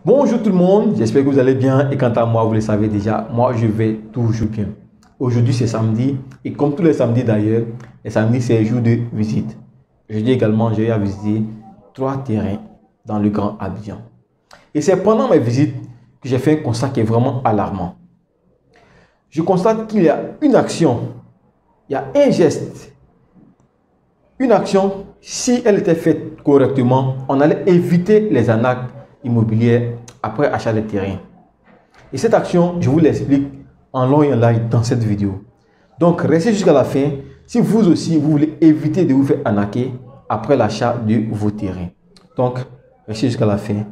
Bonjour tout le monde, j'espère que vous allez bien et quant à moi, vous le savez déjà, moi je vais toujours bien. Aujourd'hui c'est samedi et comme tous les samedis d'ailleurs, les samedis c'est jour de visite. Jeudi également, j'ai eu à visiter 3 terrains dans le Grand Abidjan. Et c'est pendant mes visites que j'ai fait un constat qui est vraiment alarmant. Je constate qu'il y a une action, il y a un geste, une action, si elle était faite correctement, on allait éviter les arnaques immobilières après achat de terrain. Et cette action, je vous l'explique en long et en large dans cette vidéo. Donc, restez jusqu'à la fin si vous aussi, vous voulez éviter de vous faire arnaquer après l'achat de vos terrains. Donc, restez jusqu'à la fin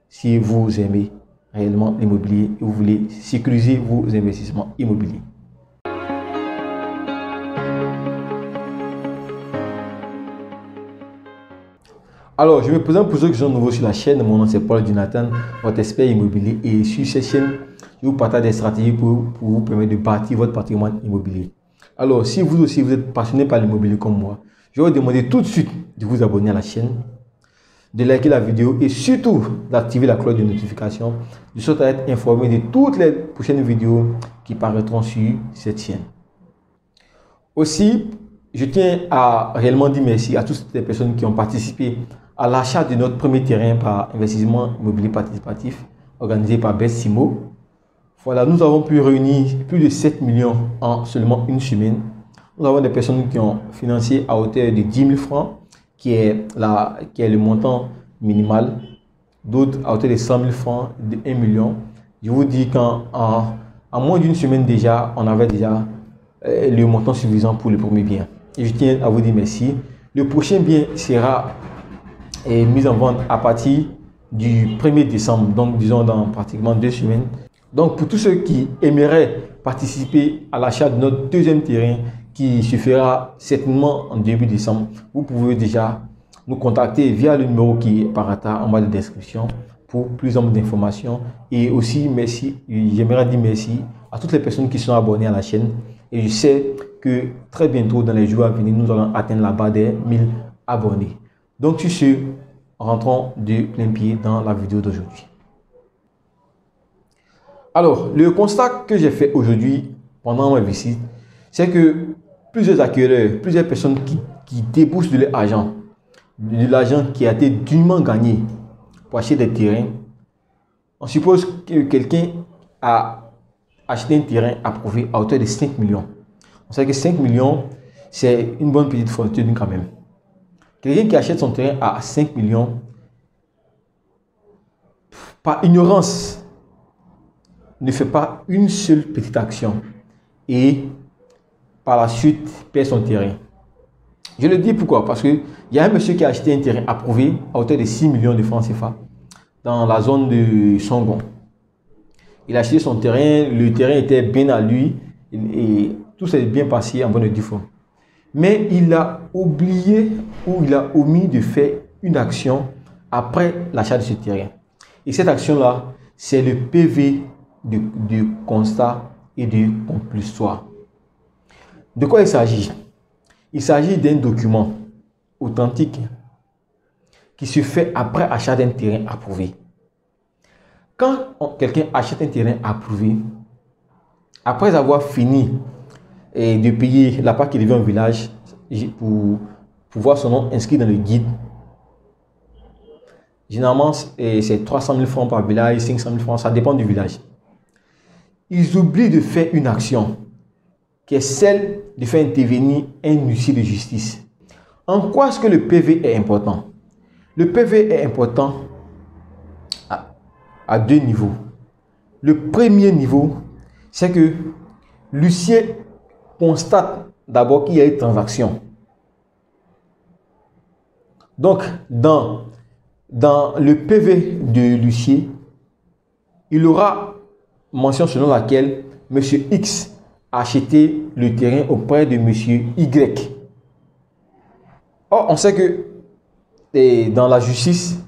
si vous aimez réellement l'immobilier et vous voulez sécuriser vos investissements immobiliers. Alors, je me présente pour ceux qui sont nouveaux sur la chaîne. Mon nom c'est Paul Jonathan, votre expert immobilier. Et sur cette chaîne, je vous partage des stratégies pour vous permettre de bâtir votre patrimoine immobilier. Alors, si vous aussi vous êtes passionné par l'immobilier comme moi, je vais vous demander tout de suite de vous abonner à la chaîne, de liker la vidéo et surtout d'activer la cloche de notification de sorte à être informé de toutes les prochaines vidéos qui paraîtront sur cette chaîne. Aussi, je tiens à réellement dire merci à toutes les personnes qui ont participé à l'achat de notre premier terrain par investissement immobilier participatif organisé par Bestimo. Voilà, nous avons pu réunir plus de 7 millions en seulement une semaine. Nous avons des personnes qui ont financé à hauteur de 10 000 francs, qui est le montant minimal. D'autres à hauteur de 100 000 francs, de 1 million. Je vous dis qu'en moins d'une semaine déjà, on avait déjà le montant suffisant pour le premier bien. Et je tiens à vous dire merci. Le prochain bien sera mis en vente à partir du 1er décembre, donc disons dans pratiquement 2 semaines. Donc pour tous ceux qui aimeraient participer à l'achat de notre deuxième terrain qui se fera certainement en début décembre, vous pouvez déjà nous contacter via le numéro qui apparaîtra en bas de description pour plus d'informations. Et aussi merci, j'aimerais dire merci à toutes les personnes qui sont abonnées à la chaîne. Et je sais que très bientôt, dans les jours à venir, nous allons atteindre la barre des 1000 abonnés. Donc, sur ce, rentrons de plein pied dans la vidéo d'aujourd'hui. Alors, le constat que j'ai fait aujourd'hui pendant ma visite, c'est que plusieurs acquéreurs, plusieurs personnes qui déboursent de l'argent qui a été dûment gagné pour acheter des terrains, on suppose que quelqu'un a acheter un terrain approuvé à hauteur de 5 millions. On sait que 5 millions, c'est une bonne petite fortune quand même. Quelqu'un qui achète son terrain à 5 millions, par ignorance, ne fait pas une seule petite action et par la suite perd son terrain. Je le dis pourquoi? Parce qu'il y a un monsieur qui a acheté un terrain approuvé à hauteur de 6 millions de francs CFA dans la zone de Songon. Il a acheté son terrain, le terrain était bien à lui et tout s'est bien passé en bonne et due forme. Mais il a oublié ou il a omis de faire une action après l'achat de ce terrain. Et cette action-là, c'est le PV de constat et de compulsoire. De quoi il s'agit? Il s'agit d'un document authentique qui se fait après achat d'un terrain approuvé. Quand quelqu'un achète un terrain approuvé, après avoir fini de payer la part qu'il devait au village pour voir son nom inscrit dans le guide, généralement c'est 300 000 francs par village, 500 000 francs, ça dépend du village. Ils oublient de faire une action qui est celle de faire intervenir un huissier de justice. En quoi est-ce que le PV est important? Le PV est important à 2 niveaux. Le premier niveau, c'est que l'huissier constate d'abord qu'il y a une transaction. Donc, dans le PV de l'huissier, il aura mention selon laquelle M. X a acheté le terrain auprès de M. Y. Or, on sait que dans la justice,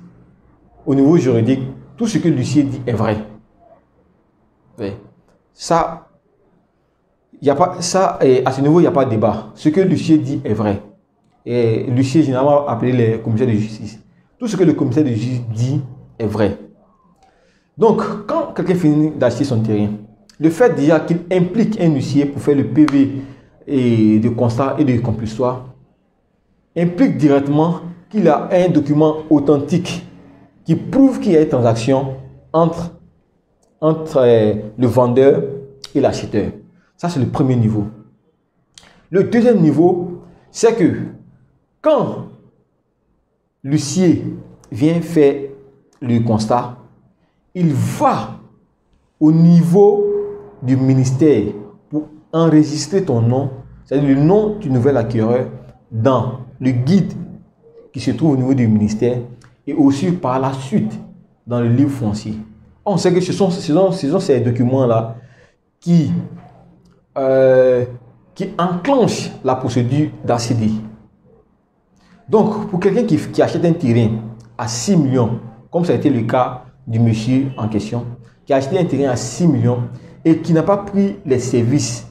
au niveau juridique, tout ce que l'huissier dit est vrai. Ça, à ce niveau, il n'y a pas de débat. Ce que l'huissier dit est vrai. Et l'huissier, généralement appelé les commissaires de justice. Tout ce que le commissaire de justice dit est vrai. Donc, quand quelqu'un finit d'acheter son terrain, le fait déjà qu'il implique un huissier pour faire le PV et de constat et de compulsoire implique directement qu'il a un document authentique qui prouve qu'il y a une transaction entre le vendeur et l'acheteur. Ça, c'est le premier niveau. Le deuxième niveau, c'est que quand l'huissier vient faire le constat, il va au niveau du ministère pour enregistrer ton nom, c'est-à-dire le nom du nouvel acquéreur dans le guide qui se trouve au niveau du ministère et aussi par la suite dans le livre foncier. On sait que ce sont ces documents-là qui enclenchent la procédure d'ACD. Donc, pour quelqu'un qui achète un terrain à 6 millions, comme ça a été le cas du monsieur en question, qui a acheté un terrain à 6 millions et qui n'a pas pris les services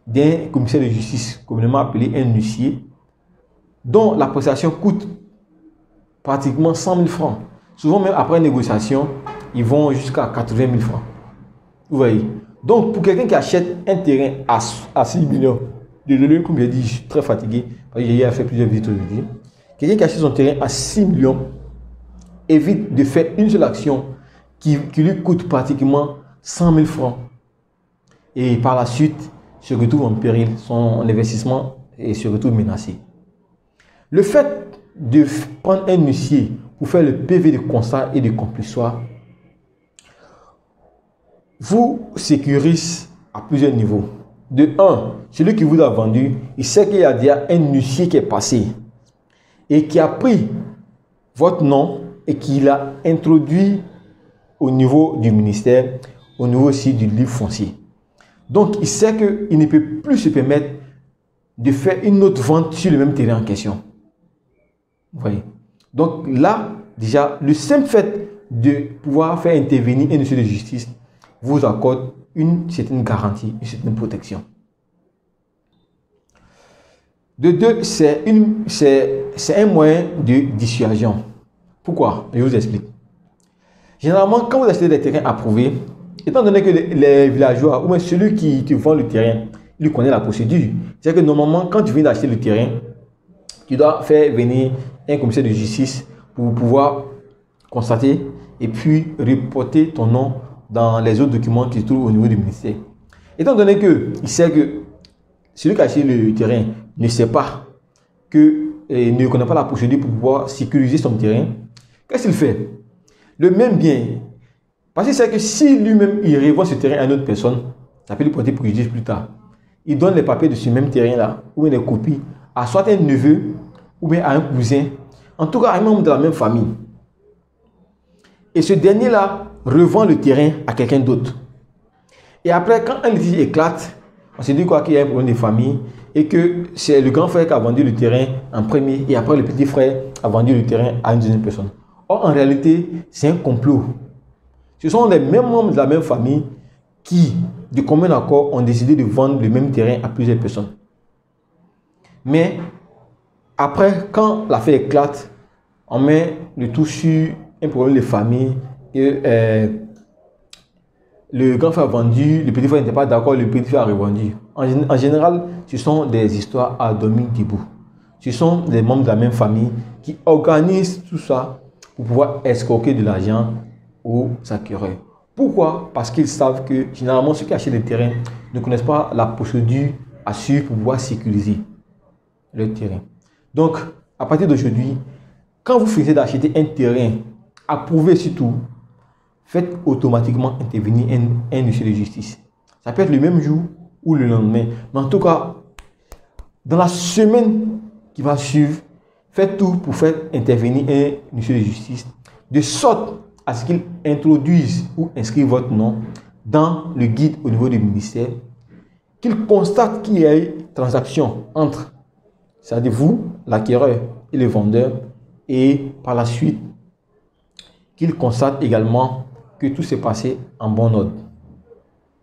d'un commissaire de justice, communément appelé un huissier, dont la prestation coûte pratiquement 100 000 francs. Souvent, même après négociation, ils vont jusqu'à 80 000 francs. Vous voyez? Donc, pour quelqu'un qui achète un terrain à 6 millions, désolé, comme je dit, je suis très fatigué, parce que j'ai fait plusieurs visites aujourd'hui. Quelqu'un qui achète son terrain à 6 millions évite de faire une seule action qui lui coûte pratiquement 100 000 francs. Et par la suite, se retrouve en péril, son investissement se retrouve menacé. Le fait de prendre un huissier pour faire le PV de constat et de compulsoire vous sécurise à plusieurs niveaux. De 1, celui qui vous a vendu, il sait qu'il y a déjà un huissier qui est passé et qui a pris votre nom et qui l'a introduit au niveau du ministère, au niveau aussi du livre foncier. Donc, il sait qu'il ne peut plus se permettre de faire une autre vente sur le même terrain en question. Vous voyez? Donc là, déjà, le simple fait de pouvoir faire intervenir un huissier de justice vous accorde une certaine garantie, une certaine protection. De deux, c'est un moyen de dissuasion. Pourquoi? Je vous explique. Généralement, quand vous achetez des terrains approuvés, étant donné que les villageois, ou même celui qui te vend le terrain, il connaît la procédure. C'est que normalement, quand tu viens d'acheter le terrain, tu dois faire venir un commissaire de justice pour pouvoir constater et puis reporter ton nom dans les autres documents qui se trouvent au niveau du ministère. Étant donné qu'il sait que celui qui a acheté le terrain ne sait pas ne connaît pas la procédure pour pouvoir sécuriser son terrain, qu'est-ce qu'il fait? Le même bien, parce qu'il sait que si lui-même il revend ce terrain à une autre personne, ça peut lui porter préjudice plus tard. Il donne les papiers de ce même terrain-là, ou bien les copies, à soit un neveu, ou bien à un cousin, en tout cas à un membre de la même famille. Et ce dernier-là revend le terrain à quelqu'un d'autre. Et après, quand un litige éclate, on se dit quoi qu'il y a un problème de famille et que c'est le grand frère qui a vendu le terrain en premier et après le petit frère a vendu le terrain à une deuxième personne. Or, en réalité, c'est un complot. Ce sont les mêmes membres de la même famille qui, de commun accord, ont décidé de vendre le même terrain à plusieurs personnes. Mais après, quand l'affaire éclate, on met le tout sur un problème de famille et le grand frère a vendu, le petit frère n'était pas d'accord, le petit frère a revendu. En général, ce sont des histoires à domicile debout. Ce sont des membres de la même famille qui organisent tout ça pour pouvoir escroquer de l'argent aux acquéreurs. Pourquoi? Parce qu'ils savent que généralement ceux qui achètent des terrains ne connaissent pas la procédure à suivre pour pouvoir sécuriser le terrain. Donc, à partir d'aujourd'hui, quand vous finissez d'acheter un terrain approuvé surtout, faites automatiquement intervenir un huissier de justice. Ça peut être le même jour ou le lendemain. Mais en tout cas, dans la semaine qui va suivre, faites tout pour faire intervenir un huissier de justice de sorte à ce qu'il introduise ou inscrive votre nom dans le guide au niveau du ministère, qu'il constate qu'il y a eu transaction entre, c'est-à-dire vous, l'acquéreur et le vendeur, et par la suite, qu'il constate également que tout s'est passé en bon ordre.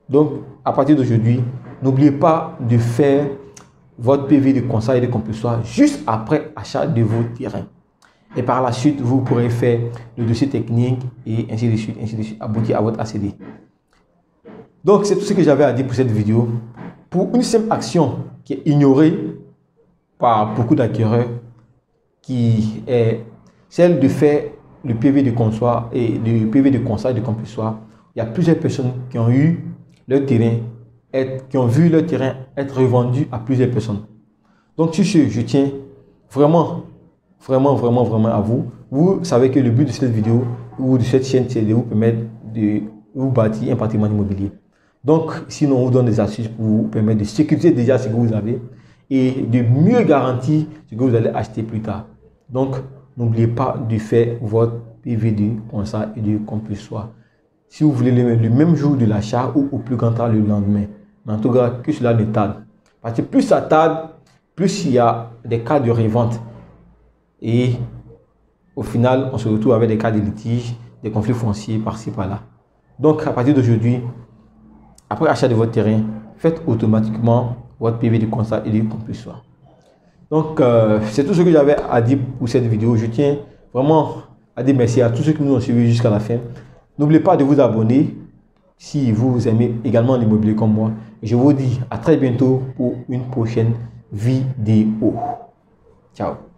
Donc, à partir d'aujourd'hui, n'oubliez pas de faire votre PV de constat et de compulsoire juste après achat de vos terrains. Et par la suite, vous pourrez faire le dossier technique et ainsi de suite, aboutir à votre ACD. Donc, c'est tout ce que j'avais à dire pour cette vidéo. Pour une simple action qui est ignorée par beaucoup d'acquéreurs, qui est celle de faire le PV de constat et le PV de constat et de compulsoire, il y a plusieurs personnes qui ont eu leur terrain, qui ont vu leur terrain être revendu à plusieurs personnes. Donc, sur ce, je tiens vraiment à vous. Vous savez que le but de cette vidéo ou de cette chaîne, c'est de vous permettre de vous bâtir un patrimoine immobilier. Donc, sinon, on vous donne des astuces pour vous permettre de sécuriser déjà ce que vous avez et de mieux garantir ce que vous allez acheter plus tard. Donc, n'oubliez pas de faire votre PV de constat et de compulsoire. Si vous voulez le même jour de l'achat ou au plus grand tard le lendemain. Mais en tout cas, que cela ne tarde. Parce que plus ça tarde, plus il y a des cas de revente. Et au final, on se retrouve avec des cas de litige, des conflits fonciers par-ci, par-là. Donc, à partir d'aujourd'hui, après achat de votre terrain, faites automatiquement votre PV de constat et de compulsoire. Donc, c'est tout ce que j'avais à dire pour cette vidéo. Je tiens vraiment à dire merci à tous ceux qui nous ont suivis jusqu'à la fin. N'oubliez pas de vous abonner si vous aimez également l'immobilier comme moi. Et je vous dis à très bientôt pour une prochaine vidéo. Ciao.